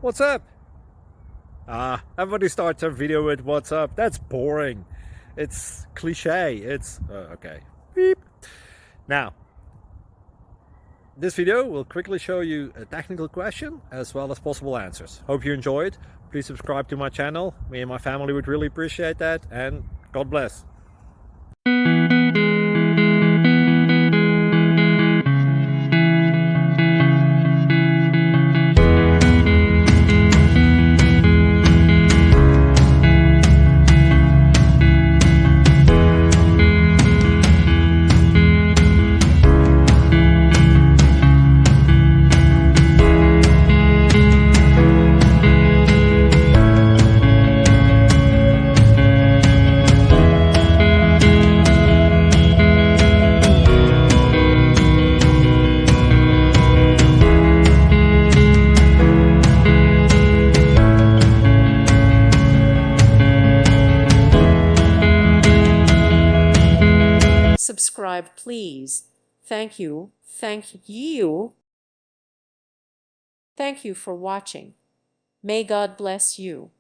What's up? Everybody starts their video with what's up. That's boring. It's cliche. It's okay. Beep. Now, this video will quickly show you a technical question as well as possible answers. Hope you enjoyed. Please subscribe to my channel. Me and my family would really appreciate that, and God bless. Subscribe, please. Thank you. Thank you. Thank you for watching. May God bless you.